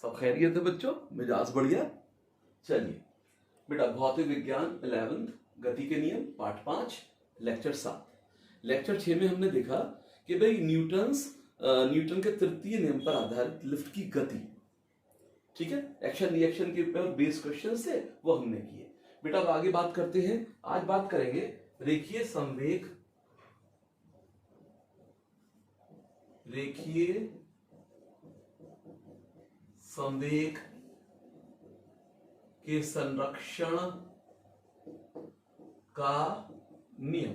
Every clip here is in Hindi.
सब खैरियत है बच्चों, मिजाज बढ़िया। चलिए बेटा, भौतिक विज्ञान 11th गति के नियम पार्ट 5 लेक्चर 7। लेक्चर 6 में हमने देखा कि भाई न्यूटन के तृतीय नियम पर आधारित लिफ्ट की गति, ठीक है, एक्शन रिएक्शन के ऊपर बेस क्वेश्चन थे वो हमने किए। बेटा अब आगे बात करते हैं। आज बात करेंगे रेखीय संवेग के संरक्षण का नियम,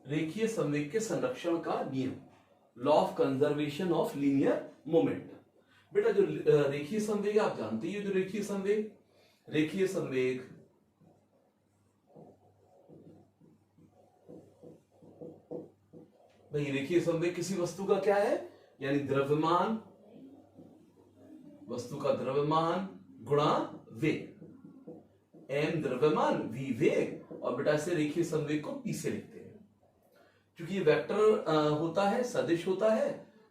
रेखीय संवेग के संरक्षण का नियम, law of conservation of linear momentum. बेटा जो रेखीय संवेग आप जानते ही हो, जो रेखीय संवेग भाई रेखीय संवेग किसी वस्तु का क्या है, यानी द्रव्यमान, वस्तु का द्रव्यमान गुणा वेग, m द्रव्यमान v वेग, और बेटा से रेखीय संवेग को p से लिखते हैं। क्योंकि ये वेक्टर होता है, सदिश होता है,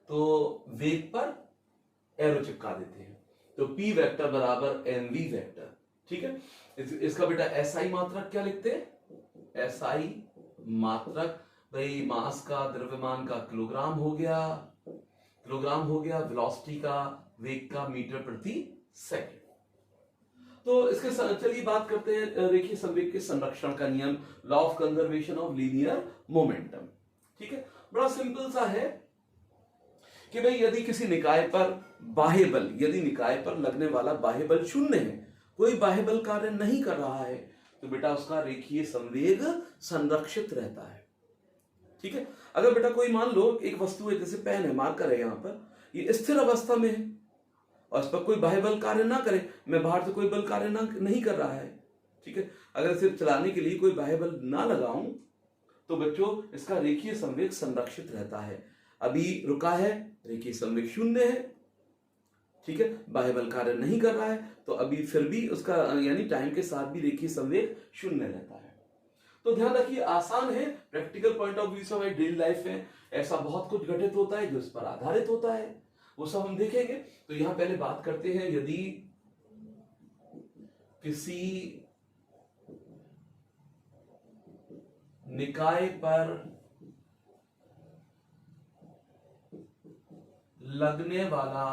तो वेग पर एरो चिपका देते हैं, तो p वेक्टर बराबर mv वेक्टर, ठीक है। इसका बेटा SI मात्रक क्या लिखते हैं, SI मात्रक भाई मास का, द्रव्यमान का किलोग्राम हो गया, वेलोसिटी का, वेग का मीटर प्रति सेकंड। तो इसके चलिए बात करते हैं रेखीय संवेग के संरक्षण का नियम, law of conservation of linear momentum, ठीक है। बड़ा सिंपल सा है कि भाई यदि किसी निकाय पर बाह्य बल, यदि निकाय पर लगने वाला बाह्य बल शून्य है, कोई बाह्य बल कार्य नहीं कर रहा है, तो बेटा उसका रेखीय संवेग संरक्षित रहता है, ठीक है। अगर बेटा कोई मान लो एक वस्तु है, जैसे पेन है, मार्कर है, यहां पर ये स्थिर अवस्था में है और इस पर कोई बाह्य बल कार्य ना करे, मैं बाहर से कोई बल कार्य नहीं कर रहा है, ठीक है। अगर सिर्फ चलाने के लिए कोई बाह्य बल ना लगाऊं तो बच्चों इसका रेखीय संवेग संरक्षित रहता है। अभी रुका है, रेखीय संवेग शून्य है, ठीक है, बाह्य बल कार्य नहीं कर रहा है, तो अभी फिर भी उसका यानी टाइम के साथ भी रेखीय संवेग शून्य रहता है। तो ध्यान रखिए, आसान है, प्रैक्टिकल पॉइंट ऑफ व्यू से हमारी डेली लाइफ में ऐसा बहुत कुछ घटित होता है जो इस पर आधारित होता है, वो सब हम देखेंगे। तो यहां पहले बात करते हैं, यदि किसी निकाय पर लगने वाला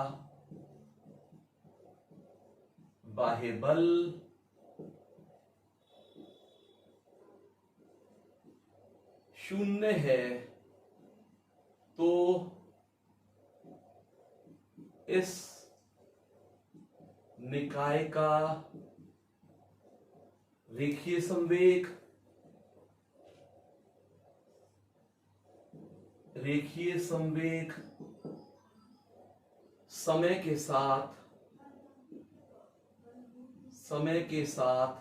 बाह्य बल शून्य है, तो इस निकाय का रेखीय संवेग समय के साथ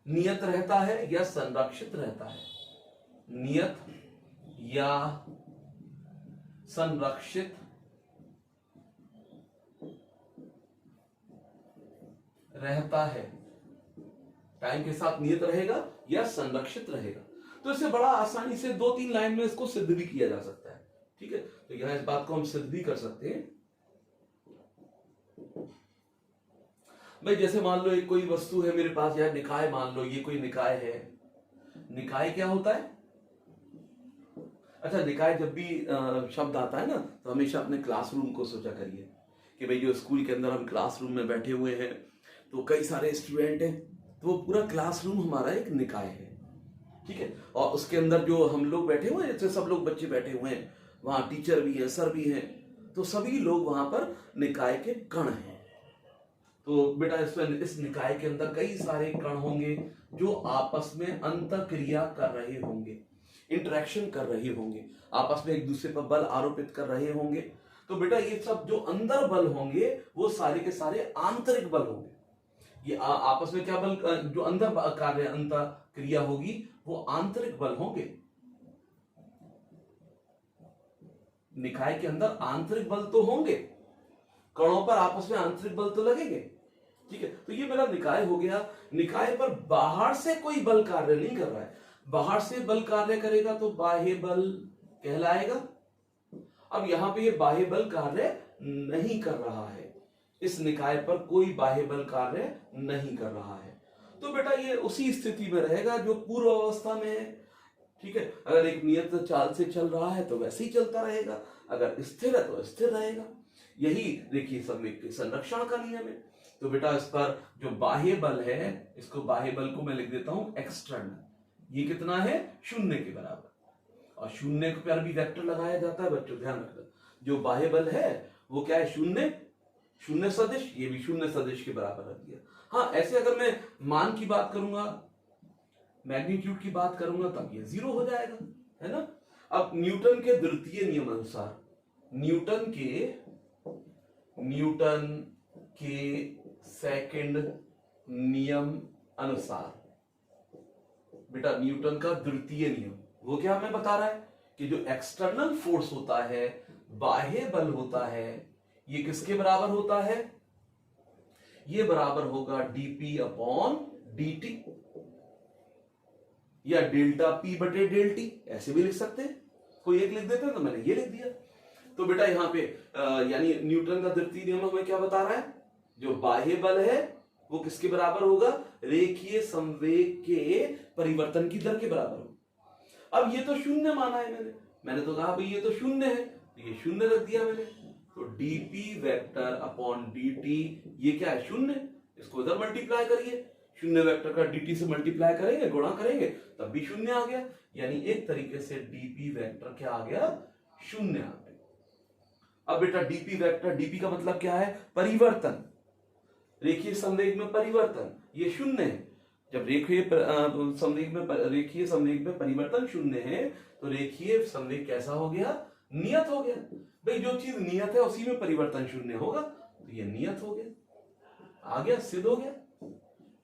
नियत रहता है या संरक्षित रहता है, नियत या संरक्षित रहता है, टाइम के साथ नियत रहेगा या संरक्षित रहेगा। तो इसे बड़ा आसानी से 2-3 लाइन में इसको सिद्ध भी किया जा सकता है, ठीक है। तो यहां इस बात को हम सिद्ध भी कर सकते हैं। भाई जैसे मान लो एक कोई वस्तु है मेरे पास, यार निकाय, मान लो ये कोई निकाय है। निकाय क्या होता है, अच्छा निकाय जब भी शब्द आता है ना, तो हमेशा अपने क्लासरूम को सोचा करिए कि भाई जो स्कूल के अंदर हम क्लासरूम में बैठे हुए हैं, तो कई सारे स्टूडेंट हैं, तो वो पूरा क्लासरूम हमारा एक निकाय है, ठीक है। और उसके अंदर जो हम लोग बैठे हुए हैं, जैसे सब लोग बच्चे बैठे हुए हैं, वहां टीचर भी है, सर भी हैं, तो सभी लोग वहां पर निकाय के कण हैं। तो बेटा इसमें इस निकाय के अंदर कई सारे कण होंगे जो आपस में अंतःक्रिया कर रहे होंगे, इंटरेक्शन कर रहे होंगे, आपस में एक दूसरे पर बल आरोपित कर रहे होंगे। तो बेटा ये सब जो अंदर बल होंगे वो सारे के सारे आंतरिक बल होंगे। ये आपस में क्या बल, जो अंदर कार्य अंतःक्रिया होगी वो आंतरिक बल होंगे। निकाय के अंदर आंतरिक बल तो होंगे, कणों पर आपस में आंतरिक बल तो लगेंगे, ठीक है। तो ये मेरा निकाय हो गया। निकाय पर बाहर से कोई बल कार्य नहीं कर रहा है, बाहर से बल कार्य करेगा तो बाह्य बल कहलाएगा। अब यहां पे ये बाह्य बल कार्य नहीं कर रहा है, इस निकाय पर कोई बाह्य बल कार्य नहीं कर रहा है, तो बेटा ये उसी स्थिति में रहेगा जो पूर्व अवस्था में है। ठीक है, अगर एक नियत चाल से चल रहा है तो वैसे ही चलता रहेगा, अगर स्थिर है तो स्थिर रहेगा। यही देखिए संवेग के संरक्षण का नियम है। तो बेटा इस पर जो बाह्य बल है, इसको बाह्य बल को मैं लिख देता हूं एक्सटर्नल, ये कितना है, 0 के बराबर, और 0 पर भी वेक्टर लगाया जाता है बच्चों, ध्यान रखना। जो बाह्य बल है वो क्या है, 0 सदिश, ये भी 0 सदिश के बराबर रख दिया। हाँ, ऐसे अगर मैं मान की बात करूंगा, मैग्नीट्यूड की बात करूंगा, तब ये 0 हो जाएगा, है ना। अब न्यूटन के द्वितीय नियम अनुसार, न्यूटन के सेकंड नियम अनुसार, बेटा न्यूटन का द्वितीय नियम वो क्या हमें बता रहा है कि जो एक्सटर्नल फोर्स होता है, बाह्य बल होता है, ये किसके बराबर होता है, ये बराबर होगा dp अपॉन dt, या डेल्टा p बटे डेल टी, ऐसे भी लिख सकते हैं, कोई एक लिख देते हैं, तो मैंने ये लिख दिया। तो बेटा यहाँ पे यानी न्यूटन का द्वितीय नियम हमें क्या बता रहा है, जो बाह्य बल है वो किसके बराबर होगा, रेखीय संवेग के परिवर्तन की दर के बराबर होगा। अब ये तो 0 माना है मैंने तो कहा भाई ये तो 0 है, तो ये 0 रख दिया मैंने, तो dp वेक्टर अपॉन dt, ये क्या है, 0, इसको इधर मल्टीप्लाई करिए, 0 वेक्टर का dt से मल्टीप्लाई करेंगे, गुणा करेंगे, तब भी 0 आ गया, यानी एक तरीके से dp वेक्टर क्या आ गया, 0 आ गया। अब बेटा dp वेक्टर, dp का मतलब क्या है, परिवर्तन, रेखीय संवेग में परिवर्तन, ये 0 है। जब रेखीय संवेग में परिवर्तन 0 है, तो रेखीय संवेग कैसा हो गया, नियत हो गया। भाई जो चीज नियत है उसी में परिवर्तन 0 होगा, तो ये नियत हो गया, आ गया, सिद्ध हो गया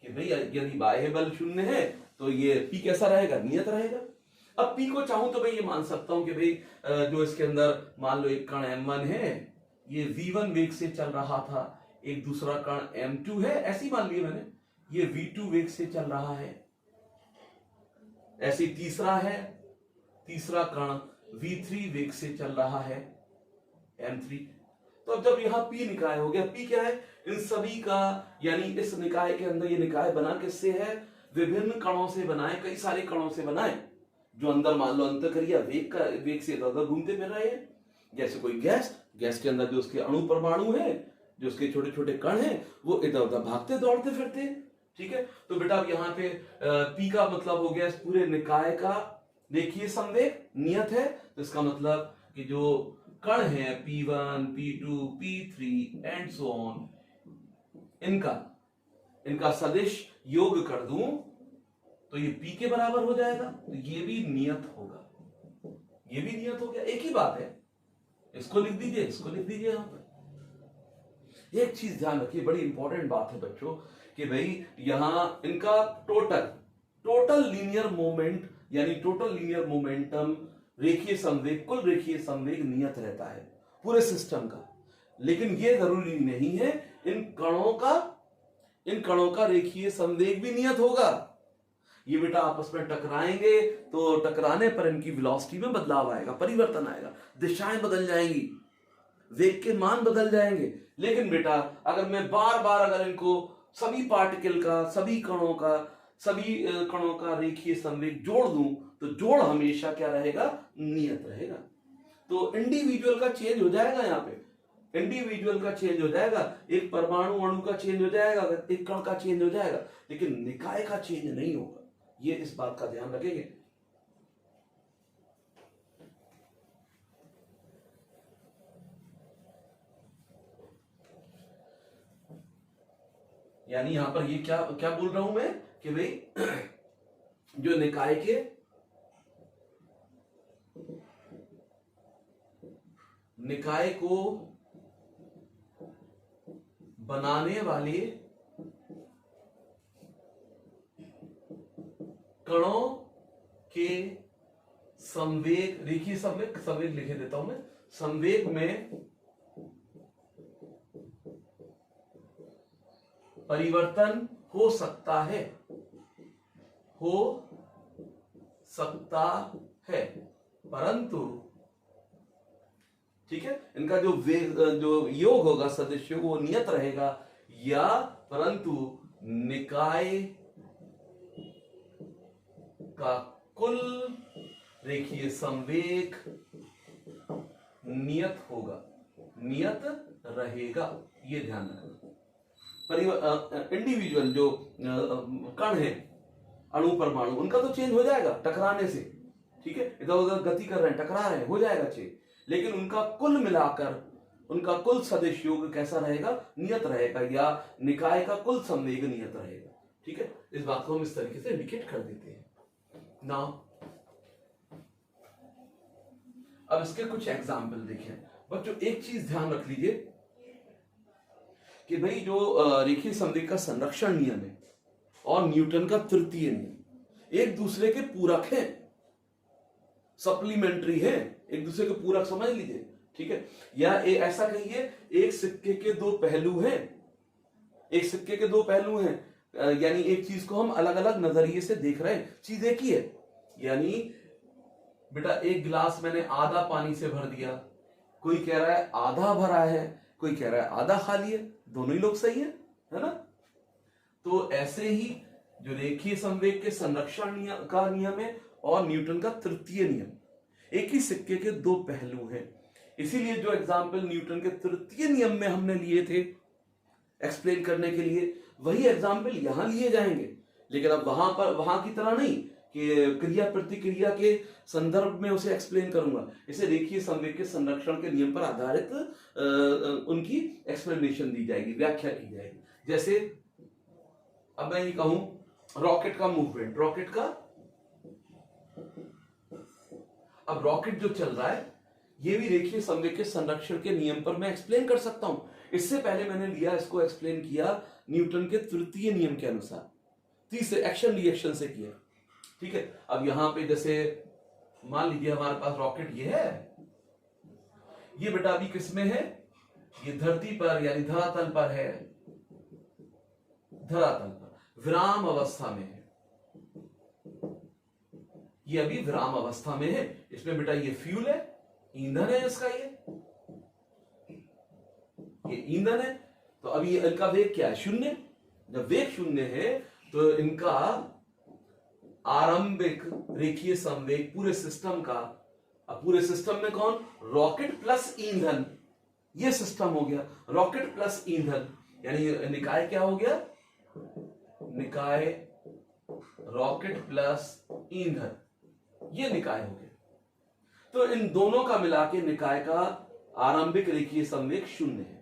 कि भाई यदि बाह्य बल 0 है तो ये p कैसा रहेगा, नियत रहेगा। अब p को चाहूं तो भाई ये मान सकता हूं कि भाई जो इसके अंदर मान लो एक कण m1 है, ये v1 वेग से चल रहा था, एक दूसरा कण m2 है, ऐसी मान लिया मैंने, ये v2 वेग से चल रहा है, ऐसे तीसरा है, तीसरा कण v3 वेग से चल रहा है, m3। तो अब जब यहां p निकाय हो गया, p क्या है, इन सभी का, यानी इस निकाय के अंदर, ये निकाय बना किससे है, विभिन्न कणों से बनाए, कई सारे कणों से बनाए, जो अंदर मान लो अंतःक्रिया वेग से इधर घूमते फिर रहे हैं। जैसे कोई गैस के अंदर जो उसके अणु परमाणु है, जो उसके छोटे छोटे कण हैं, वो इधर उधर भागते दौड़ते फिरते, ठीक है। तो बेटा अब यहाँ पे p का मतलब हो गया इस पूरे निकाय का रेखीय संवेग, नियत है, तो इसका मतलब कि जो कण है p1 p2 p3 and so on, इनका सदिश योग कर दूं तो ये p के बराबर हो जाएगा, तो ये भी नियत होगा, ये भी नियत हो गया, एक ही बात है। इसको लिख दीजिए, इसको लिख दीजिए। यहां पर एक चीज ध्यान रखिए, बड़ी इंपॉर्टेंट बात है बच्चों, कि भाई यहां इनका टोटल लीनियर मोमेंट, यानी टोटल लीनियर मोमेंटम, रेखीय संवेग, कुल रेखीय संवेग नियत रहता है पूरे सिस्टम का, लेकिन यह जरूरी नहीं है इन कणों का रेखीय संवेग भी नियत होगा। ये बेटा आपस में टकराएंगे तो टकराने पर इनकी वेलोसिटी में बदलाव आएगा, परिवर्तन आएगा, दिशाएं बदल जाएंगी, वेग के मान बदल जाएंगे। लेकिन बेटा अगर मैं बार बार अगर इनको सभी पार्टिकल का, सभी कणों का रेखीय संवेग जोड़ दूं, तो जोड़ हमेशा क्या रहेगा, नियत रहेगा। तो इंडिविजुअल का चेंज हो जाएगा, यहाँ पे इंडिविजुअल का चेंज हो जाएगा, एक परमाणु अणु का चेंज हो जाएगा, एक कण का चेंज हो जाएगा, लेकिन निकाय का चेंज नहीं होगा। ये इस बात का ध्यान रखेंगे। यानी यहां पर ये क्या क्या बोल रहा हूं मैं, कि भाई जो निकाय को बनाने वाले कणों के संवेग, रेखीय संवेग लिखे देता हूं मैं, संवेग में परिवर्तन हो सकता है, परंतु ठीक है, इनका जो जो योग होगा सदिश योग वो नियत रहेगा, या परंतु निकाय का कुल रेखीय संवेग नियत होगा, नियत रहेगा, ये ध्यान रखना। इंडिविजुअल जो कण है, अणु परमाणु, उनका तो चेंज हो जाएगा टकराने से, ठीक है, इधर उधर गति कर रहे हैं, टकरा रहे हैं, हो जाएगा चेंज, लेकिन उनका कुल मिलाकर उनका कुल सदिश योग कैसा रहेगा, नियत रहेगा, या निकाय का कुल संवेग नियत रहेगा। ठीक है, इस बात को हम इस तरीके से इंडिकेट कर देते हैं ना। अब इसके कुछ एग्जाम्पल देखें बच्चों। एक चीज ध्यान रख लीजिए कि भाई जो रेखीय संवेग का संरक्षण नियम है और न्यूटन का तृतीय नियम एक दूसरे के पूरक हैं, सप्लीमेंट्री है, एक दूसरे के पूरक समझ लीजिए। ठीक है, या ऐसा कहिए एक सिक्के के दो पहलू हैं, एक सिक्के के दो पहलू हैं, यानी एक चीज को हम अलग अलग नजरिए से देख रहे हैं, चीज एक ही है। यानी बेटा एक गिलास मैंने आधा पानी से भर दिया, कोई कह रहा है आधा भरा है, कोई कह रहा है आधा खाली है, दोनों ही लोग सही है ना। तो ऐसे ही जो रेखीय संवेग के संरक्षण का नियम है और न्यूटन का तृतीय नियम, एक ही सिक्के के दो पहलू हैं। इसीलिए जो एग्जाम्पल न्यूटन के तृतीय नियम में हमने लिए थे एक्सप्लेन करने के लिए, वही एग्जाम्पल यहां लिए जाएंगे, लेकिन अब वहां की तरह नहीं कि क्रिया प्रतिक्रिया के संदर्भ में उसे एक्सप्लेन करूंगा। इसे रेखीय संवेग के संरक्षण के नियम पर आधारित उनकी एक्सप्लेनेशन दी जाएगी, व्याख्या की जाएगी। जैसे अब मैं ये कहूं रॉकेट का मूवमेंट, रॉकेट का, अब रॉकेट जो चल रहा है ये भी रेखीय संवेग के संरक्षण के नियम पर मैं एक्सप्लेन कर सकता हूं। इससे पहले मैंने लिया, इसको एक्सप्लेन किया न्यूटन के तृतीय नियम के अनुसार, तीसरे एक्शन रिएक्शन से किया। ठीक है, अब यहां पे जैसे मान लीजिए हमारे पास रॉकेट ये है, ये बेटा अभी किसमें है, ये धरती पर यानी धरातल पर है, धरातल पर विराम अवस्था में है, ये अभी विराम अवस्था में है। इसमें बेटा ये फ्यूल है, ईंधन है इसका, ये ईंधन है। तो अभी इनका वेग क्या है, शून्य। जब वेग शून्य है तो इनका आरंभिक रेखीय संवेग पूरे सिस्टम का, अब पूरे सिस्टम में कौन, रॉकेट प्लस ईंधन, ये सिस्टम हो गया रॉकेट प्लस ईंधन, यानी निकाय क्या हो गया, निकाय रॉकेट प्लस ईंधन, ये निकाय हो गया। तो इन दोनों का मिला के निकाय का आरंभिक रेखीय संवेग शून्य है।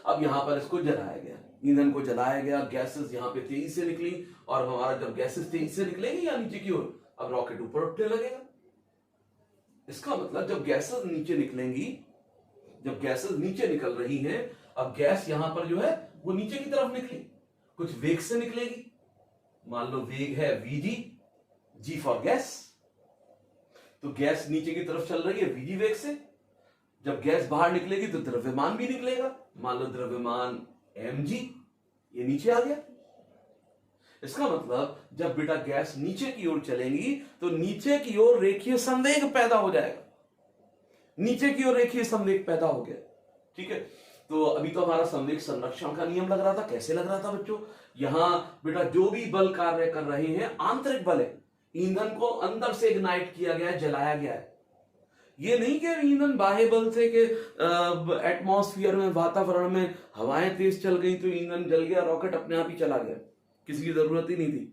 अब यहां पर इसको जलाया गया, ईंधन को जलाया गया, गैसेस यहां पे तेजी से निकली, और हमारा जब गैसेस तेजी से निकलेगी या नीचे की ओर, अब रॉकेट ऊपर उठने लगेगा। इसका मतलब जब गैसेस नीचे निकलेंगी, जब गैसेस नीचे निकल रही हैं, अब गैस यहां पर जो है वो नीचे की तरफ निकली, कुछ वेग से निकलेगी। मान लो वेग है वीजी, जी फॉर गैस, तो गैस नीचे की तरफ चल रही है वीजी वेग से। जब गैस बाहर निकलेगी तो द्रव्यमान भी निकलेगा, मान लो द्रव्यमान mg, ये नीचे आ गया। इसका मतलब जब बेटा गैस नीचे की ओर चलेंगी तो नीचे की ओर रेखीय संवेग पैदा हो जाएगा, नीचे की ओर रेखीय संवेग पैदा हो गया। ठीक है, तो अभी तो हमारा संवेग संरक्षण का नियम लग रहा था। कैसे लग रहा था बच्चों, यहां बेटा जो भी बल कार्य कर रहे हैं आंतरिक बल है, ईंधन को अंदर से इग्नाइट किया गया है, जलाया गया है। ये नहीं कि ईंधन बाह्य बल से कि एटमॉस्फेयर में, वातावरण में हवाएं तेज चल गई तो ईंधन जल गया, रॉकेट अपने आप ही चला गया, किसी की जरूरत ही नहीं थी।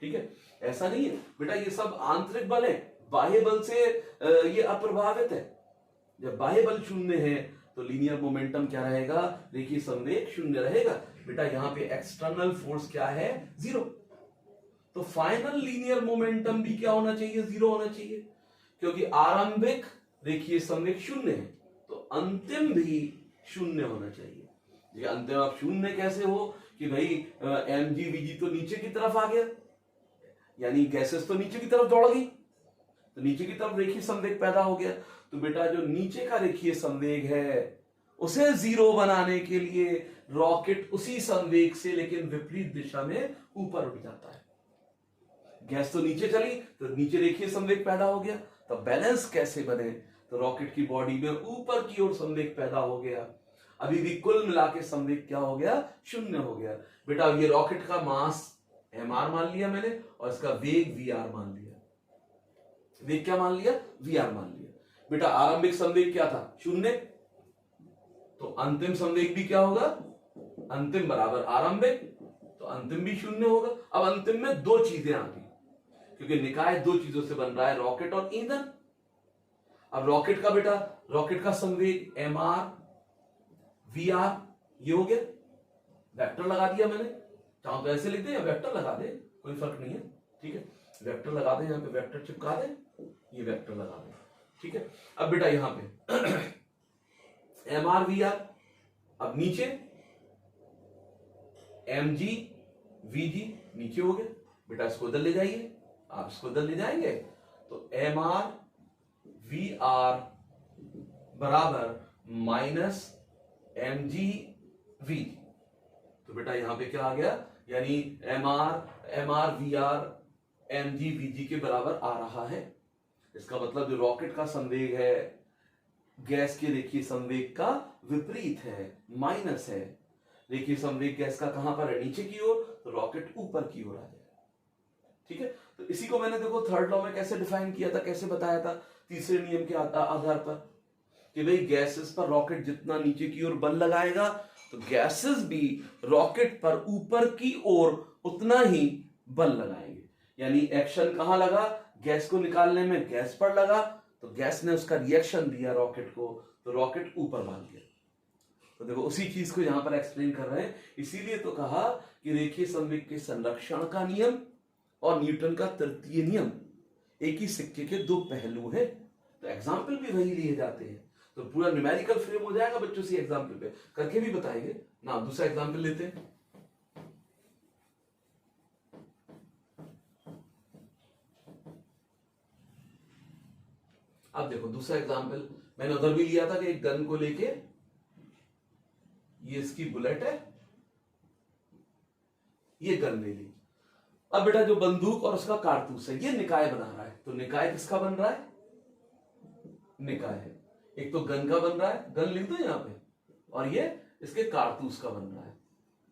ठीक है, ऐसा नहीं है बेटा, ये सब आंतरिक बल है, बाह्य बल से ये अप्रभावित है। जब बाह्य बल शून्य है तो लीनियर मोमेंटम क्या रहेगा, रेखीय संवेग शून्य रहेगा। बेटा यहां पे एक्सटर्नल फोर्स क्या है, जीरो। तो फाइनल लीनियर मोमेंटम भी क्या होना चाहिए, जीरो होना चाहिए, क्योंकि आरंभिक रेखीय संवेग शून्य है तो अंतिम भी शून्य होना चाहिए। ये अंतिम अब शून्य कैसे हो कि भाई mg vg तो नीचे की तरफ आ गया, यानी गैसेस तो नीचे की तरफ दौड़ गई, तो नीचे की तरफ रेखीय संवेग पैदा हो गया। तो बेटा जो नीचे का रेखीय संवेग है उसे जीरो बनाने के लिए रॉकेट उसी संवेग से लेकिन विपरीत दिशा में ऊपर उठ जाता है। गैस तो नीचे चली तो नीचे रेखीय संवेग पैदा हो गया, तो बैलेंस कैसे बने, तो रॉकेट की बॉडी में ऊपर की ओर संवेग पैदा हो गया। अभी भी कुल मिला के संवेग क्या हो गया, 0 हो गया। बेटा ये रॉकेट का मास mr मान लिया मैंने और इसका वेग vr मान लिया। वेग क्या मान लिया, vr मान लिया। बेटा आरंभिक संवेग क्या था, 0, तो अंतिम संवेग भी क्या होगा, अंतिम बराबर आरंभिक, तो अंतिम भी 0 होगा। अब अंतिम में दो चीजें आ गई, क्योंकि निकाय दो चीजों से बन रहा है, रॉकेट और ईंधन। अब रॉकेट का बेटा, रॉकेट का संवेग mr vr ये हो गया, वेक्टर लगा दिया मैंने, चाहो तो ऐसे लिख दे या वेक्टर लगा दे, कोई फर्क नहीं है, ठीक है। वेक्टर लगा दे, यहां पे वेक्टर चिपका दे, ये वेक्टर लगा दे, ठीक है। अब बेटा यहां पे mr vr, अब नीचे mg vg नीचे हो गया। बेटा इसको इधर ले जाइए, आप इसको इधर ले जाएंगे तो mr vr बराबर माइनस mg vg। तो बेटा यहां पे क्या आ गया, यानी mr vr mg vg के बराबर आ रहा है। इसका मतलब जो रॉकेट का संवेग है गैस के रेखीय संवेग का विपरीत है, माइनस है। रेखीय संवेग गैस का कहां पर है, नीचे की ओर, तो रॉकेट ऊपर की ओर आ जाएगा, ठीक है। तो इसी को मैंने देखो थर्ड लॉ में कैसे डिफाइन किया था, कैसे बताया था, तीसरे नियम के आधार पर कि भाई गैसेस पर रॉकेट जितना नीचे की ओर बल लगाएगा तो गैसेस भी रॉकेट पर ऊपर की ओर उतना ही बल लगाएंगे। यानी एक्शन कहां लगा, गैस को निकालने में गैस पर लगा, तो गैस ने उसका रिएक्शन दिया रॉकेट को, तो रॉकेट ऊपर भाग गया। तो देखो उसी चीज को यहां पर एक्सप्लेन कर रहे हैं। इसीलिए तो कहा कि रेखीय संवेग के संरक्षण का नियम और न्यूटन का तृतीय नियम एक ही सिक्के के दो पहलू हैं। तो एग्जाम्पल भी वही लिए जाते हैं, तो पूरा न्यूमेरिकल फ्रेम हो जाएगा बच्चों से एग्जाम्पल पे करके भी बताएंगे ना। दूसरा एग्जाम्पल लेते हैं, अब देखो दूसरा एग्जाम्पल मैंने उधर भी लिया था कि एक गन को लेके, ये इसकी बुलेट है, ये गन ले ली। अब बेटा जो बंदूक और उसका कारतूस है ये निकाय बना रहा है, तो निकाय किसका बन रहा है, निकाय है। एक तो गन का बन रहा है, गन लिख दो यहां पे, और ये इसके कारतूस का बन रहा है,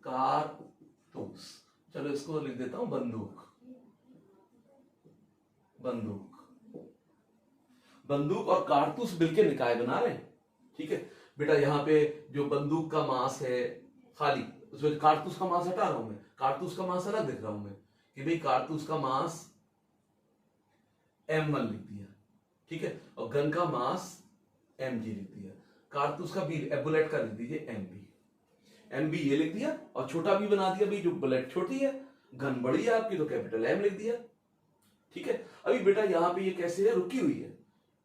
कारतूस। चलो इसको लिख देता हूं बंदूक, बंदूक। बंदूक और कारतूस मिलकर निकाय बना रहे हैं, ठीक है। बेटा यहाँ पे जो बंदूक का मास है खाली, उसमें कारतूस का मास हटा रहा हूं मैं, कारतूस का मास अलग लिख रहा हूं मैं कि भाई कारतूस का मास m1 लिख दिया, ठीक है, और गन का मास mg लिख दिया, कारतूस का भी बुलेट का लिख दीजिए mb ये लिख दिया, और छोटा भी बना दिया, भाई जो बुलेट छोटी है गन बड़ी है आपकी तो कैपिटल M लिख दिया, ठीक है। अभी बेटा यहाँ पे ये कैसे है, रुकी हुई है,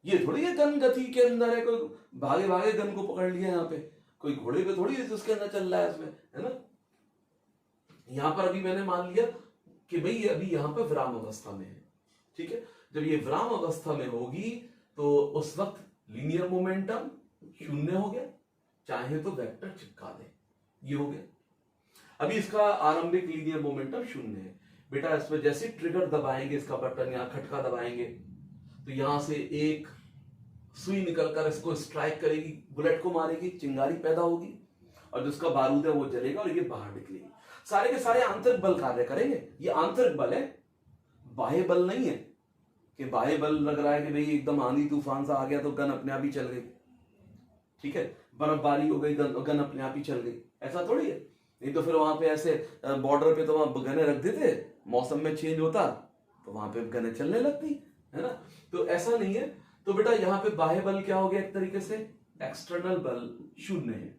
ये थोड़ी है गन गति के अंदर है, कोई भागे भागे गन को पकड़ लिया, यहाँ पे कोई घोड़े पे थोड़ी है उसके अंदर चल रहा है इसमें, है ना। यहां पर अभी मैंने मान लिया कि भाई अभी यहां पर विराम अवस्था में है, ठीक है। जब ये विराम अवस्था में होगी तो उस वक्त लीनियर मोमेंटम 0 हो गया, चाहे तो वेक्टर चिपका दे, ये हो गया। अभी इसका आरंभिक लीनियर मोमेंटम 0 है। बेटा इसमें जैसे ट्रिगर दबाएंगे, इसका बटन या खटका दबाएंगे, तो यहां से एक सुई निकलकर इसको स्ट्राइक करेगी, बुलेट को मारेगी, चिंगारी पैदा होगी, और जिसका बारूद है वो जलेगा और ये बाहर निकलेगी। सारे के सारे आंतरिक बल कार्य करेंगे, ये आंतरिक बल है, बाह्य बल नहीं है कि बाह्य बल लग रहा है कि भाई एकदम आंधी तूफान सा आ गया तो गन अपने आप ही चल गई, ठीक है, बर्फबारी हो गई गन अपने आप ही चल गई, ऐसा थोड़ी है। नहीं तो फिर वहां पे ऐसे बॉर्डर पे तो वहां गने रख देते, मौसम में चेंज होता तो वहां पे गने चलने लगती, है ना। तो ऐसा नहीं है। तो बेटा यहाँ पे बाह्य बल क्या हो गया, एक तरीके से एक्सटर्नल बल 0 है।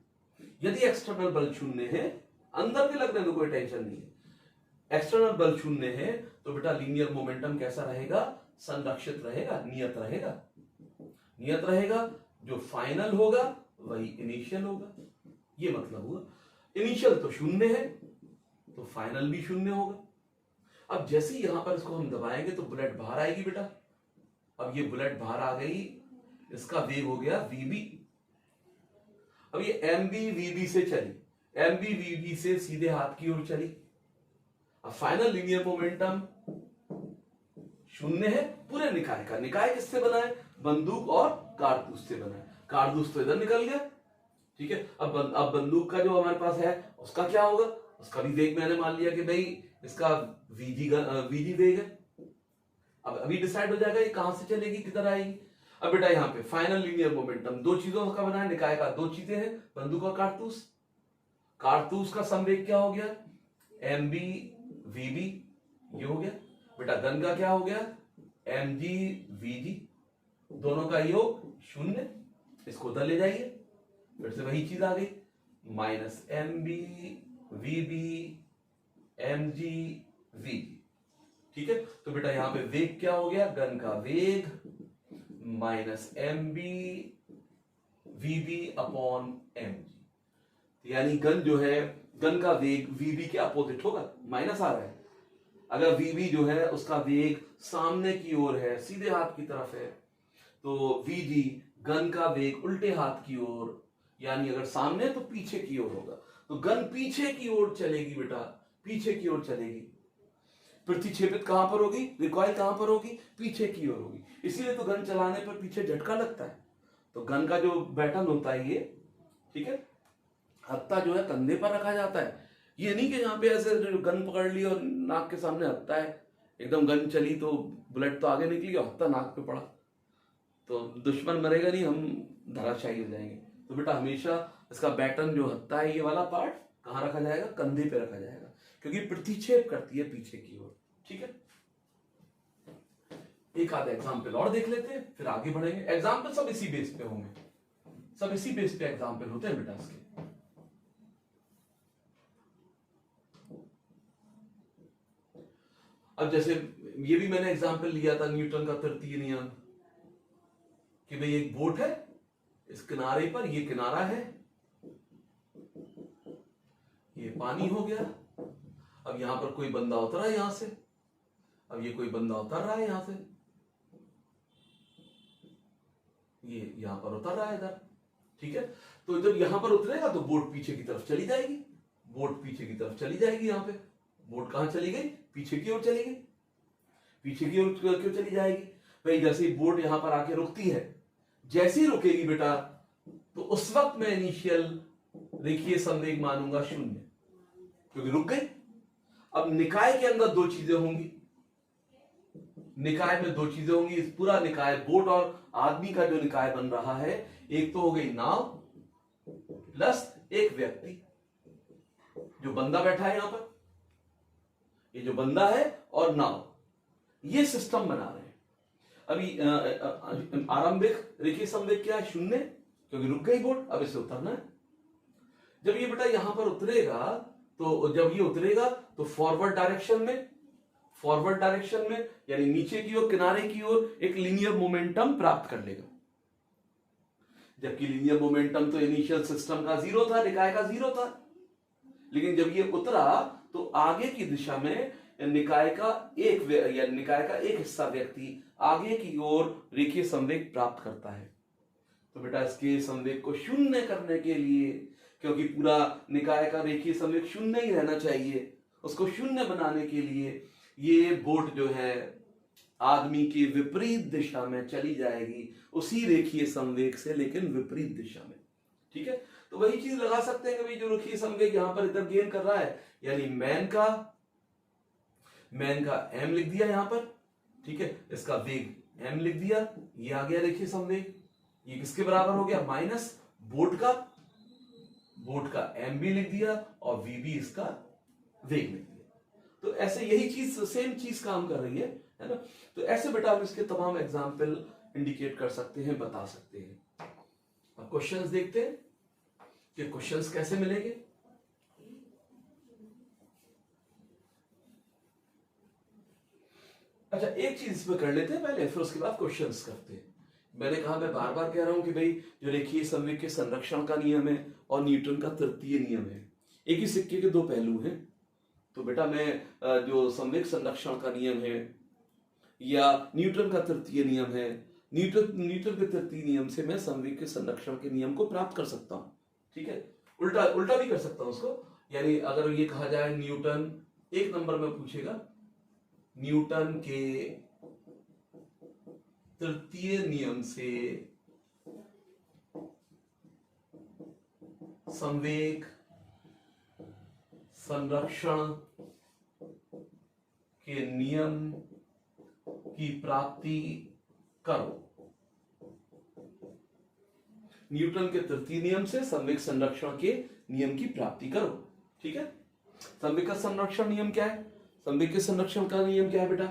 यदि एक्सटर्नल बल 0 है, अंदर के लगने तो कोई टेंशन नहीं है, एक्सटर्नल बल 0 है, तो बेटा लीनियर मोमेंटम कैसा रहेगा, संरक्षित रहेगा, नियत रहेगा, नियत रहेगा। जो फाइनल होगा वही इनिशियल होगा, ये मतलब हुआ। इनिशियल तो 0 है तो फाइनल भी 0 होगा। अब जैसे ही यहां पर इसको हम दबाएंगे तो बुलेट बाहर आएगी बेटा। अब ये बुलेट बाहर आ गई, इसका वेग हो गया vb। अब ये mb vb से चली, mb vb से सीधे हाथ की ओर चली। अब फाइनल लीनियर मोमेंटम 0 है पूरे निकाय का। निकाय किससे बना है, बंदूक और कारतूस से बना है। कारतूस तो इधर निकल गया, ठीक है। अब बंदूक का जो हमारे पास है उसका क्या होगा, उसका भी वेग मैंने मान लिया कि भाई इसका वीजी वेग है। अब अभी डिसाइड हो जाएगा ये कहां से चलेगी किधर आएगी। अब बेटा यहाँ पे फाइनल लीनियर मोमेंटम दो चीजों का बना है, निकाय का दो चीजें हैं, बंदूक और कारतूस। कारतूस का संवेग क्या हो गया, एम बी वी बी, ये हो गया। बेटा गन का क्या हो गया, एम जी वी जी, दोनों का योग 0, इसको उधर ले जाइए, फिर से वही चीज आ गई, minus M B V B M G V G, ठीक है। तो बेटा यहां पे वेग क्या हो गया, गन का वेग minus M B V B upon M G, यानी गन जो है, गन का वेग वीबी के अपोजिट होगा, माइनस आ रहा है। अगर वीबी जो है उसका वेग सामने की ओर है, सीधे हाथ की तरफ है, तो वीजी गन का वेग उल्टे हाथ की ओर, यानी अगर सामने तो पीछे की ओर होगा, तो गन पीछे की ओर चलेगी बेटा, पीछे की ओर चलेगी। प्रतिक्षेपित कहां पर होगी, रिकॉइल कहां पर होगी, पीछे की ओर होगी। इसीलिए तो गन चलाने पर पीछे झटका लगता है। तो गन का जो बैटन होता है ये, ठीक है, हत्था जो है कंधे पर रखा जाता है। ये नहीं कि यहाँ पे ऐसे गन पकड़ ली और नाक के सामने हत्था है, एकदम गन चली तो बुलेट तो आगे निकली और हत्था नाक पे पड़ा, तो दुश्मन मरेगा नहीं, हम धराशायी हो जाएंगे। तो बेटा हमेशा इसका बैटन जो हत्था है, ये वाला पार्ट कहाँ रखा जाएगा, कंधे पे रखा जाएगा, क्योंकि प्रतिक्षेप करती है पीछे की ओर, ठीक है। एक आधा एग्जाम्पल और देख लेते हैं, फिर आगे बढ़ेंगे। एग्जाम्पल सब इसी बेस पे होंगे, सब इसी बेस पे एग्जाम्पल होते हैं बेटा इसके। अब जैसे ये भी मैंने एग्जाम्पल लिया था न्यूटन का तृतीय नियम, कि भाई एक बोट है, इस किनारे पर ये किनारा है, ये पानी हो गया। अब यहां पर कोई बंदा उतरा है यहां से, अब ये कोई बंदा उतर रहा है यहां से, ये यहां पर उतर रहा है इधर, ठीक है। तो जब यहां पर उतरेगा तो बोट पीछे की तरफ चली जाएगी, बोट पीछे की तरफ चली जाएगी। यहां पे बोट कहां चली गई, पीछे की ओर चली गई। पीछे की ओर क्यों चली जाएगी भाई, जैसे ही बोट यहां पर आके रुकती है, जैसे ही रुकेगी बेटा, तो उस वक्त मैं इनिशियल रेखीय संवेग मानूंगा 0, क्योंकि रुक गई। अब निकाय के अंदर दो चीजें होंगी, निकाय में दो चीजें होंगी, इस पूरा निकाय, बोट और आदमी का जो निकाय बन रहा है, एक तो हो गई नाव प्लस एक व्यक्ति, जो बंदा बैठा है यहां पर, ये जो बंदा है और नाव, ये सिस्टम बना रहे हैं। अभी आरंभिक रेखीय संवेग क्या है, 0, क्योंकि रुक गई बोट, अब इसे उतरना है। जब ये बेटा यहां पर उतरेगा, तो जब ये उतरेगा तो फॉरवर्ड डायरेक्शन में यानी नीचे की ओर, किनारे की ओर एक लीनियर मोमेंटम प्राप्त कर लेगा। जबकि लीनियर मोमेंटम तो इनिशियल सिस्टम का 0 था, निकाय का 0 था, लेकिन जब ये उतरा तो आगे की दिशा में निकाय का एक हिस्सा व्यक्ति आगे की ओर रेखीय संवेग प्राप्त करता है। तो बेटा इसके संवेग को 0 करने के लिए, क्योंकि पूरा निकाय का रेखीय संवेग 0 ही रहना चाहिए, उसको 0 बनाने के लिए ये बोट जो है आदमी की विपरीत दिशा में चली जाएगी, उसी रेखीय संवेग से, लेकिन विपरीत दिशा में, ठीक है। तो वही चीज लगा सकते हैं कि भाई जो रेखीय संवेग यहां पर इधर गेन कर रहा है, यानी मैन का m लिख दिया यहां पर, ठीक है, इसका वेग m लिख दिया, ये आ गया रेखीय संवेग, ये किसके बराबर हो गया, माइनस बोट का mb लिख दिया और vb इसका वेग लिख दिया। तो ऐसे यही चीज, सेम चीज काम कर रही है ना। तो ऐसे बेटा हम इसके तमाम एग्जाम्पल इंडिकेट कर सकते हैं, बता सकते हैं। अब क्वेश्चंस देखते हैं कि क्वेश्चंस कैसे मिलेंगे। अच्छा, एक चीज इसमें कर लेते हैं पहले, फिर उसके बाद क्वेश्चंस करते हैं। मैंने कहा, मैं बार बार कह रहा हूं कि भाई जो रेखीय संवेग के संरक्षण का नियम है और न्यूटन का तृतीय नियम है, एक ही सिक्के के दो पहलू हैं। तो बेटा मैं जो संवेग संरक्षण का नियम है या न्यूटन का तृतीय नियम है, न्यूटन के तृतीय नियम से मैं संवेग के संरक्षण के नियम को प्राप्त कर सकता हूं, ठीक है। उल्टा भी कर सकता हूं उसको, यानी अगर ये कहा जाए न्यूटन, एक नंबर में पूछेगा न्यूटन के तृतीय नियम से संवेग संरक्षण के नियम की प्राप्ति करो। न्यूटन के तृतीय नियम से संवेग संरक्षण के नियम की प्राप्ति करो। ठीक है, संवेग का संरक्षण नियम क्या है? संवेग के संरक्षण का नियम क्या है बेटा?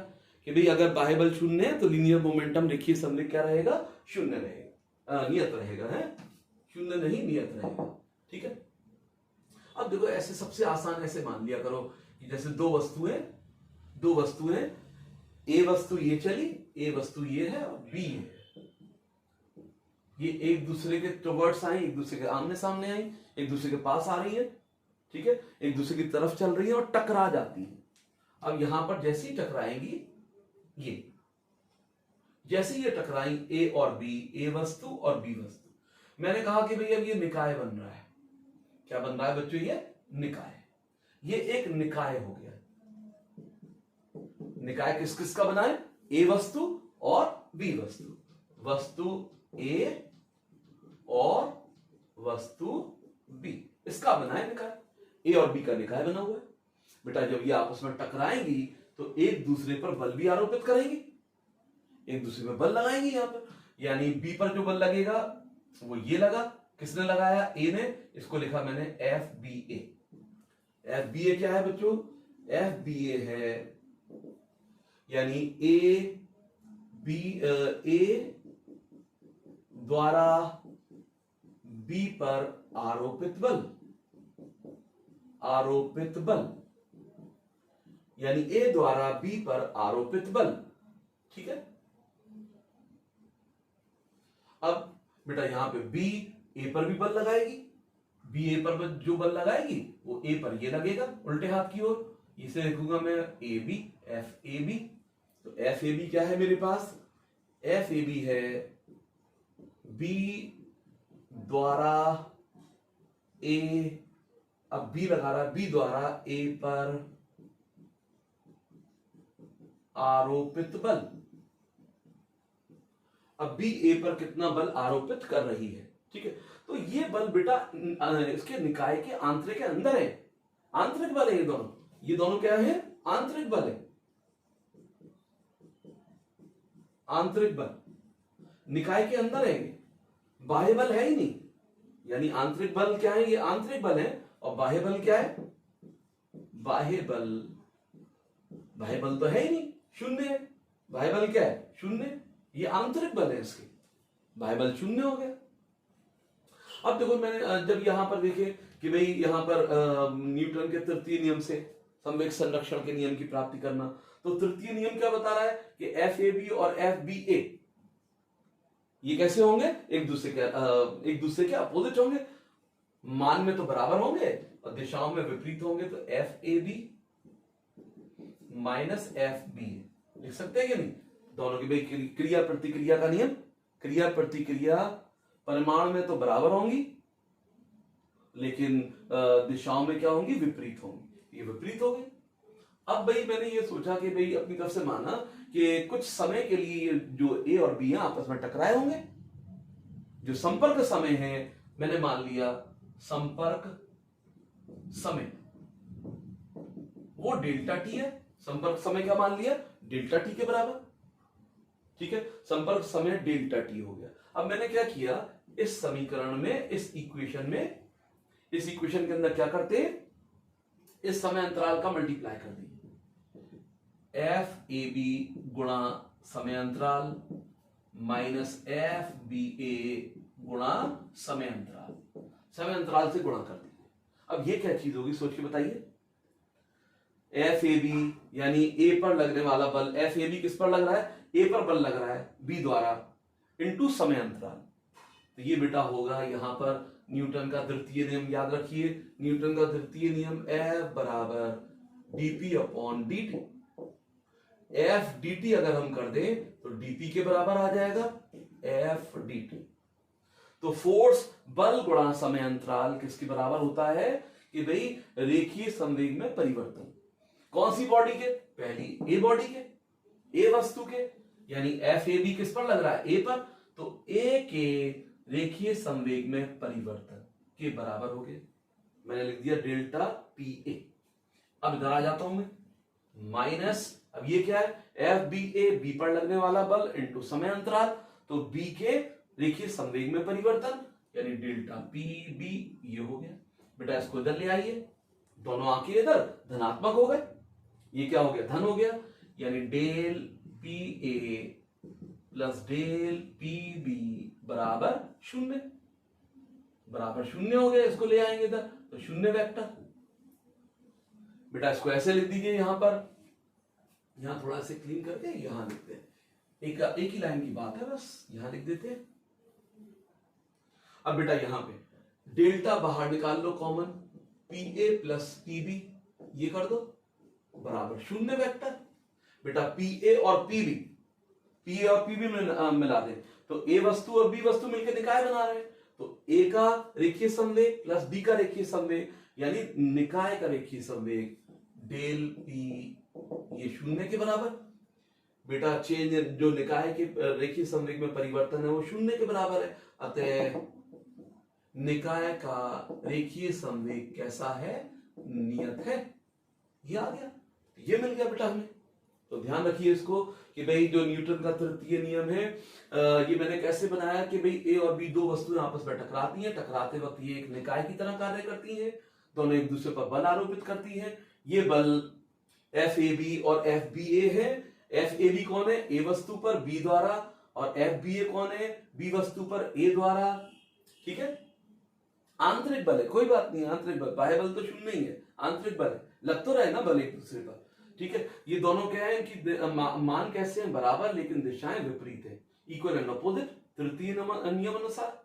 कि भाई अगर बाह्य बल शून्य है तो लीनियर मोमेंटम रेखीय संवेग क्या रहेगा? शून्य रहेगा, नियत रहेगा, है शून्य नहीं नियत रहेगा। ठीक है, अब देखो ऐसे सबसे आसान ऐसे मान लिया करो कि जैसे दो वस्तुएं ए वस्तु ये चली, ए वस्तु ये है और बी है, ये एक दूसरे के टुवर्ड्स आई, एक दूसरे के आमने सामने आई, एक दूसरे के पास आ रही है। ठीक है, एक दूसरे की तरफ चल रही है और टकरा जाती है। अब यहां पर जैसे ही टकराएंगी, ये जैसे ही ये टकराएंगी ए और बी, ए वस्तु और बी वस्तु, मैंने कहा कि भाई अब ये निकाय बन रहा है। क्या बन रहा है बच्चों? ये निकाय, ये एक निकाय हो गया। निकाय किस किस का बना है? ए वस्तु और बी वस्तु, वस्तु ए और वस्तु बी, इसका बना है निकाय। ए और बी का निकाय बना हुआ है। बेटा जब ये आपस में टकराएंगी तो एक दूसरे पर बल भी आरोपित करेंगी, एक दूसरे पर बल लगाएंगी। यहां पर यानी बी पर जो बल लगेगा वो ये लगा, किसने लगाया? ए ने। इसको लिखा मैंने एफ बी ए। एफ बी ए क्या है बच्चों? एफ बी ए है यानी ए द्वारा बी पर आरोपित बल, यानी ए द्वारा बी पर आरोपित बल। ठीक है, अब बेटा यहां पे बी ए पर भी बल लगाएगी, बी ए पर जो बल लगाएगी वो ए पर ये लगेगा उल्टे हाथ की ओर। इसे लिखूंगा मैं A B, F A B. तो एफ ए बी क्या है मेरे पास? एफ ए बी है बी द्वारा ए, अब बी लगा रहा है, बी द्वारा ए पर आरोपित बल। अब बी ए पर कितना बल आरोपित कर रही है? ठीक है, तो ये बल बेटा इसके निकाय के आंतरिक के अंदर है, आंतरिक बल है ये दोनों क्या है? आंतरिक बल है, आंतरिक बल निकाय के अंदर है, बाह्य बल है ही नहीं। यानी आंतरिक बल क्या है? ये आंतरिक बल है। और बाह्य बल क्या है? बाह्य बल तो है ही नहीं, शून्य है। बाह्य बल क्या है? शून्य। ये आंतरिक बल है, इसके बाह्य बल शून्य हो गया। अब देखो मैंने जब यहां पर देखे कि भाई यहां पर न्यूटन के तृतीय नियम से संवेग संरक्षण के नियम की प्राप्ति करना, तो तृतीय नियम क्या बता रहा है कि एफ ए बी और एफ बी ए ये कैसे होंगे? एक दूसरे के अपोजिट होंगे, मान में तो बराबर होंगे और दिशाओं में विपरीत होंगे। तो F A B minus F B लिख सकते हैं कि नहीं? दोनों की भाई क्रिया प्रतिक्रिया का नियम, क्रिया प्रतिक्रिया परिमाण में तो बराबर होंगी लेकिन दिशाओं में क्या होंगी? विपरीत होंगी। ये विपरीत हो गई। अब भाई मैंने ये सोचा कि भाई अपनी तरफ से माना कि कुछ समय के लिए जो ए और बी आपस में टकराए होंगे, जो संपर्क समय है मैंने मान लिया संपर्क समय वो डेल्टा टी है। संपर्क समय क्या मान लिया? डेल्टा टी के बराबर। ठीक है, संपर्क समय डेल्टा टी हो गया। अब मैंने क्या किया, इस समीकरण में, इस इक्वेशन के अंदर क्या करते हैं? इस समय अंतराल का मल्टीप्लाई कर दिए, एफ ए बी गुणा समय अंतराल माइनस एफ बी ए गुणा समय अंतराल से गुणा कर दिए। अब ये क्या चीज होगी? सोच के बताइए। एफ ए बी यानी ए पर लगने वाला बल, एफ ए बी किस पर लग रहा है? ए पर बल लग रहा है बी द्वारा, इनटू समय अंतराल। तो ये बेटा होगा यहां पर न्यूटन का तृतीय नियम, याद रखिए न्यूटन का तृतीय नियम F बराबर dp upon dt। F dt अगर हम कर दें तो dp के बराबर आ जाएगा F dt। तो फोर्स बल गुणा समय अंतराल किसके बराबर होता है? कि भाई रेखीय संवेग में परिवर्तन। कौन सी बॉडी के? पहली ए बॉडी के, ए वस्तु के, यानी एफ ए बी किस पर लग रहा है? ए पर। तो ए के रेखीय संवेग में परिवर्तन के बराबर हो गए। मैंने लिख दिया डेल्टा पी ए। अब इधर आ जाता हूं मैं, माइनस, अब ये क्या है, एफ बी ए, बी पर लगने वाला बल इनटू समय अंतराल, तो बी के रेखीय संवेग में परिवर्तन यानी डेल्टा पी बी, ये हो गया। बेटा इसको इधर ले आइए, दोनों आंखें इधर धनात्मक हो गए, ये क्या हो गया, धन हो गया, यानी del P A plus del P B बराबर शून्य, बराबर शून्य हो गया। इसको ले आएंगे इधर तो शून्य वेक्टर। बेटा इसको ऐसे लिख दीजिए, यहां पर, यहां थोड़ा से क्लीन करके यहां लिखते हैं, एक ही लाइन की बात है बस, यहां लिख देते हैं। अब बेटा यहां पे डेल्टा बाहर निकाल लो common, P A plus P B, ये कर दो बराबर शून्य वेक्टर। बेटा पी ए और पी बी, पी ए और पी बी मिला दे तो ए वस्तु और बी वस्तु मिलकर निकाय बना रहे हैं, तो ए का रेखीय संवेग प्लस बी का रेखीय संवेग यानी निकाय का रेखीय संवेग डेल पी, ये शून्य के बराबर। बेटा चेंज, जो निकाय के रेखीय संवेग में परिवर्तन है वो शून्य के बराबर है, अतः निकाय का रेखीय संवेग कैसा है, नियत है। ये आ गया, ये मिल गया बेटा हमें। तो ध्यान रखिए इसको कि भाई जो न्यूटन का तृतीय नियम है, ये मैंने कैसे बनाया कि भाई ए और बी दो वस्तुएं आपस में टकराती हैं, टकराते वक्त ये एक निकाय की तरह कार्य करती हैं, दोनों एक दूसरे पर बल आरोपित करती हैं। ये बल एफ ए बी और एफ बी ए है। एफ ए बी कौन है, ए वस्तु पर बी द्वारा, और एफ बी ए कौन है, बी वस्तु पर ए द्वारा। ठीक है, आंतरिक बल है, कोई बात नहीं, आंतरिक बल, बाह्य बल तो शून्य ही है, आंतरिक बल है, लग तो रहे ना बल एक दूसरे पर। ठीक है, ये दोनों क्या है कि मान कैसे हैं, बराबर लेकिन दिशाएं विपरीत है, इक्वल एंड अपोजिट तृतीय नियम अनुसार।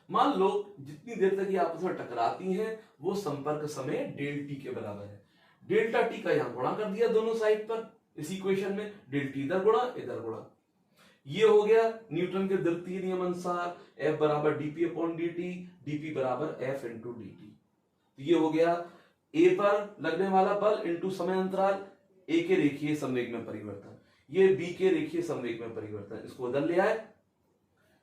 मान लो जितनी देर तक ये आपस में टकराती हैं वो संपर्क समय डेल टी के बराबर है। डेल्टा टी का यहां गुणा कर दिया दोनों साइड पर, इस इक्वेशन में डेल टी इधर गुणा इधर गुणा, ये हो गया न्यूटन के द्वितीय नियम अनुसार F बराबर dp अपॉन dt, dp बराबर F इंटू dt। ये हो गया A पर लगने वाला बल इंटू समय अंतराल, A के रेखीय संवेग में परिवर्तन, ये B के रेखीय संवेग में परिवर्तन। इसको इधर ले आए,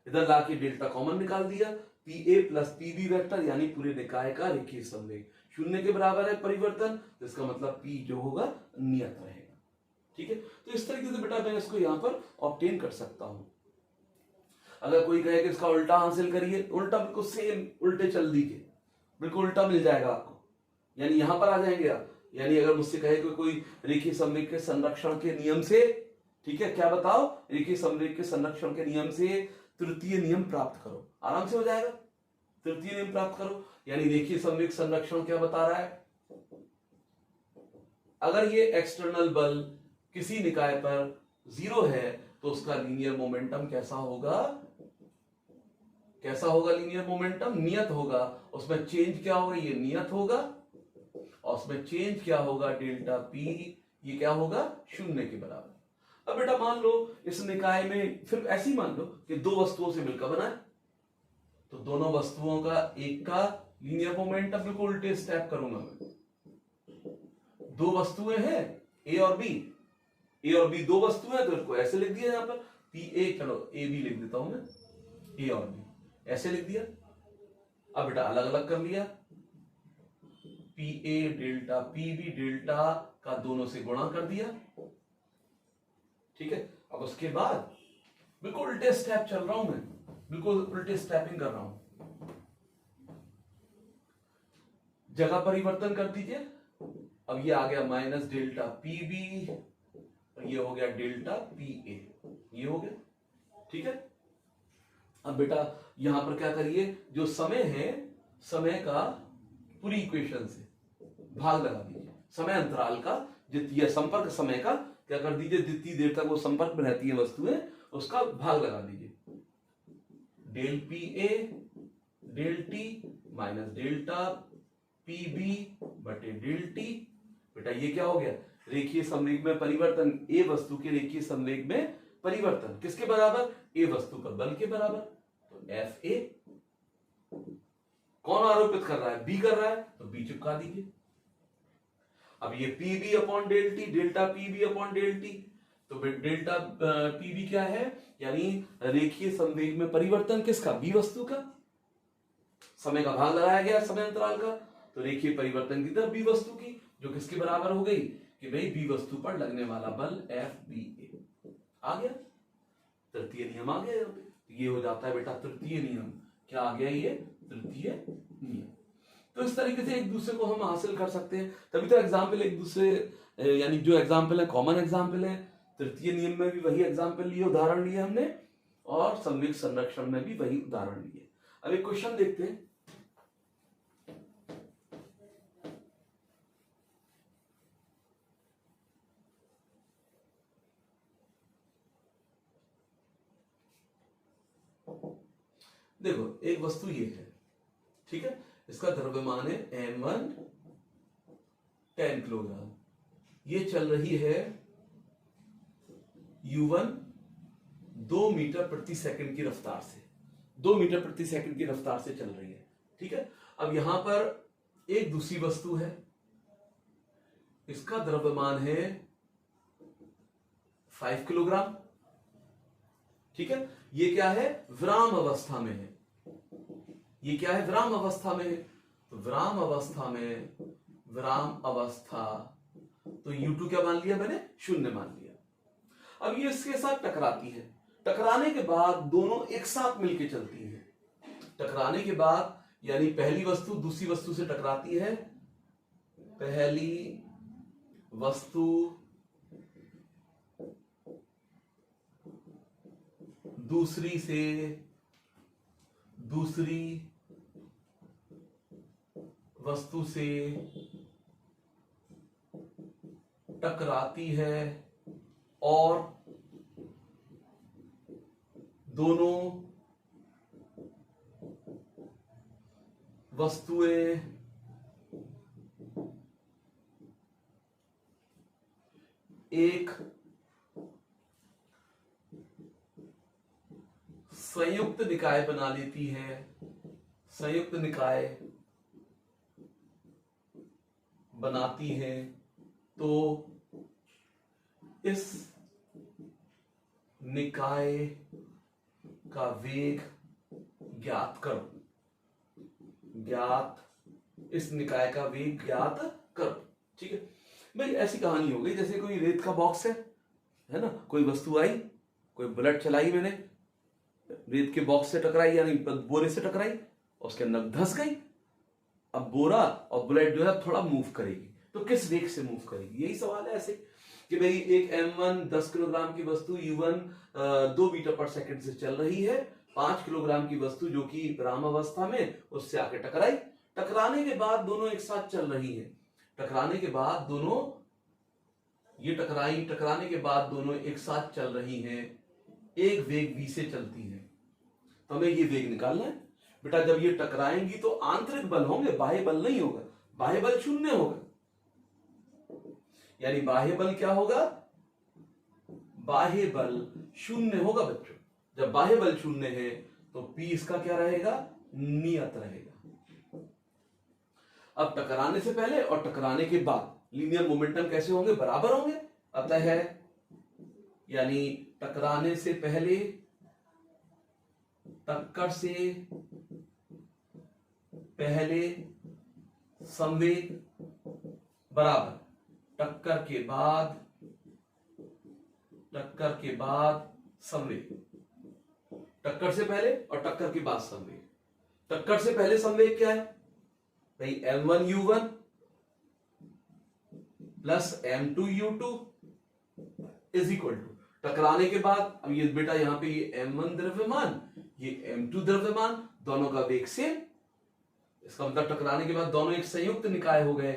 इधर लाके डेल्टा कॉमन निकाल दिया, P A plus P B vector यानी पूरे निकाय का रेखीय संवेग शून्य के बराबर है परिवर्तन, तो इसका मतलब P जो होगा नियत रहेगा। ठीक है, तो इस तरीके से बेटा मैं इसको यहां पर ऑब्टेन कर सकता हूं। अगर कोई कहे कि इसका उल्टा हासिल करिए, उल्टा बिल्कुल सेम उल्टे चल दीजिए, बिल्कुल उल्टा मिल जाएगा आपको, यानी यहां पर आ जाएंगे आप। यानी अगर मुझसे कहे कि कोई रेखीय संवेग के संरक्षण के नियम से, ठीक है क्या बताओ, रेखीय संवेग के संरक्षण के नियम से तृतीय नियम प्राप्त करो, आराम से हो जाएगा। तृतीय नियम प्राप्त करो यानी रेखीय संवेग संरक्षण क्या बता रहा है, अगर ये एक्सटर्नल बल किसी निकाय पर 0 है तो उसका लीनियर मोमेंटम कैसा होगा, कैसा होगा लीनियर मोमेंटम, नियत होगा। उसमें चेंज क्या होगा, ये नियत होगा, और उसमें चेंज क्या होगा डेल्टा पी, ये क्या होगा शून्य के बराबर। अब बेटा मान लो इस निकाय में, फिर ऐसे ही मान लो कि दो वस्तुओं से मिलकर बना है, तो दोनों वस्तुओं का एक का लीनियर मोमेंटम बिल्कुल उल्टे स्टेप करूंगा मैं। दो वस्तुएं हैं ए और बी, ए और बी दो वस्तुएं, तो इसको ऐसे लिख दिया यहां पर पी ए, चलो ए बी लिख देता हूं मैं, ए और बी ऐसे लिख दिया। अब बेटा अलग अलग कर लिया, P A delta P B, delta का दोनों से गुणा कर दिया। ठीक है, अब उसके बाद बिल्कुल उल्टे स्टेप चल रहा हूं मैं, बिल्कुल उल्टे स्टेपिंग कर रहा हूं, जगह परिवर्तन कर दीजिए। अब ये आ गया माइनस डेल्टा पी बी, और ये हो गया डेल्टा पी ए, ये हो गया। ठीक है, अब बेटा यहां पर क्या करिए, जो समय है समय का पूरी इक्वेशन से भाग लगा दीजिए, समय अंतराल का जितनी संपर्क समय का क्या कर दीजिए, जितनी देर तक वो संपर्क में रहती है वस्तुएं उसका भाग लगा दीजिए। Del P A del T minus delta P B बटे डेल टी। बेटा ये क्या हो गया, रेखीय संवेग में परिवर्तन, ए वस्तु के रेखीय संवेग में परिवर्तन किसके बराबर, ए वस्तु पर बल के बराबर। तो एफ ए कौन आरोपित कर रहा है, बी कर रहा है, तो बी चिपका दीजिए। अब ये P B upon del T, delta P B upon del T, तो डेल्टा पी बी क्या है, यानी रेखीय संवेग में परिवर्तन किसका, बी वस्तु का, समय का भाग लगाया गया समय अंतराल का, तो रेखीय परिवर्तन की दर बी वस्तु की जो किसके बराबर हो गई कि भाई बी वस्तु पर लगने वाला बल एफ बी ए आ गया। तृतीय नियम आ गया यहाँ पे, ये हो जाता है बेटा तृतीय नियम। क्या आ गया ये तृतीय नियम। तो इस तरीके से एक दूसरे को हम हासिल कर सकते हैं। तभी तो एग्जाम्पल एक दूसरे यानी जो एग्जाम्पल है कॉमन एग्जाम्पल है। तृतीय नियम में भी वही एग्जाम्पल लिए, उदाहरण लिए हमने, और संवेग संरक्षण में भी वही उदाहरण लिए। अब एक क्वेश्चन देखते हैं। देखो एक वस्तु ये है, ठीक है, इसका द्रव्यमान है m1 10 किलोग्राम, ये चल रही है u1 2 मीटर प्रति सेकंड की रफ्तार से, 2 मीटर प्रति सेकंड की रफ्तार से चल रही है, ठीक है। अब यहां पर एक दूसरी वस्तु है, इसका द्रव्यमान है 5 किलोग्राम, ठीक है। ये क्या है विराम अवस्था में है, ये क्या है विराम अवस्था में है, तो विराम अवस्था में, विराम अवस्था, तो U2 क्या मान लिया मैंने 0 मान लिया। अब ये इसके साथ टकराती है, टकराने के बाद दोनों एक साथ मिलके चलती हैं। टकराने के बाद यानी पहली वस्तु दूसरी वस्तु से टकराती है, पहली वस्तु दूसरी से, दूसरी वस्तु से टकराती है और दोनों वस्तुएं एक संयुक्त निकाय बना लेती है, संयुक्त निकाय बनाती है, तो इस निकाय का वेग ज्ञात करो, ज्ञात, इस निकाय का वेग ज्ञात करो, ठीक है भाई। ऐसी कहानी हो गई जैसे कोई रेत का बॉक्स है ना, कोई वस्तु आई, कोई बुलेट चलाई मैंने, रेत के बॉक्स से टकराई यानी बोरे से टकराई, उसके अंदर धंस गई। अब बोरा और बुलेट जो है थोड़ा मूव करेगी, तो किस वेग से मूव करेगी, यही सवाल है। ऐसे कि भाई एक m1 10 किलोग्राम की वस्तु u1 2 मीटर पर सेकंड से चल रही है, 5 किलोग्राम की वस्तु जो कि विराम अवस्था में उससे आके टकराई, टकराने के बाद दोनों एक साथ चल रही है, टकराने के बाद दोनों ये टकराई, टकराने के बाद दोनों एक साथ चल रही हैं, एक वेग v से चलती है, तो हमें ये वेग निकालना है बेटा। जब ये टकराएंगी तो आंतरिक बल होंगे, बाह्य बल नहीं होगा, बाह्य बल 0 होगा, यानी बाह्य बल क्या होगा, बाह्य बल 0 होगा बच्चों। जब बाह्य बल 0 है तो P इसका क्या रहेगा, नियत रहेगा। अब टकराने से पहले और टकराने के बाद लीनियर मोमेंटम कैसे होंगे, बराबर होंगे, अतः है यानी टकराने से पहले, टक्कर से पहले संवेग बराबर टक्कर के बाद संवेग, टक्कर से पहले और टक्कर के बाद संवेग। टक्कर से पहले संवेग क्या है भाई, m1 u1 plus m2 u2 is equal to, टकराने के बाद, अब ये बेटा यहां पे ये m1 द्रव्यमान, ये m2 द्रव्यमान, दोनों का वेग सेम, इसका मतलब टकराने के बाद दोनों एक संयुक्त निकाय हो गए,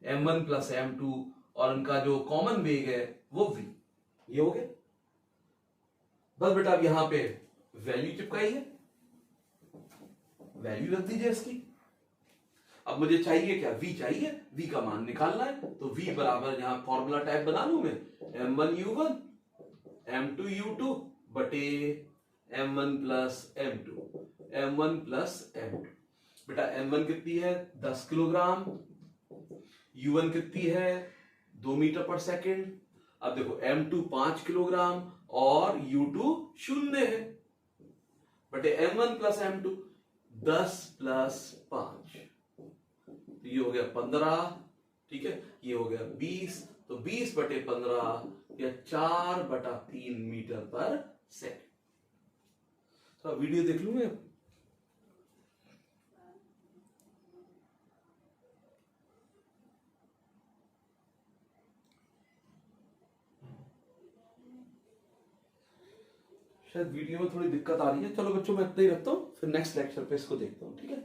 m1 प्लस m2, और उनका जो कॉमन वेग है वो v, ये हो गया। बस बेटा अब यहां पे वैल्यू चिपकाई है, वैल्यू रख दीजिए इसकी। अब मुझे चाहिए क्या, v चाहिए, v का मान निकालना है, तो v बराबर यहां फॉर्मूला टाइप बना लूं मैं, m1 u1 m2 u2 बटे m1 plus m2, m1 plus m2। बेटा m1 कितनी है 10 किलोग्राम, u1 कितनी है 2 मीटर पर सेकेंड। अब देखो m2 5 किलोग्राम और u2 0 है, बटे m1 प्लस m2, 10 प्लस 5, तो ये हो गया 15, ठीक है, ये हो गया 20, तो 20/15 या 4/3 मीटर पर सेकंड। तो वीडियो देख लूं मैं। शायद वीडियो में थोड़ी दिक्कत आ रही है, चलो बच्चों मैं इतना ही रखता हूँ, फिर नेक्स्ट लेक्चर पे इसको देखता हूँ, ठीक है।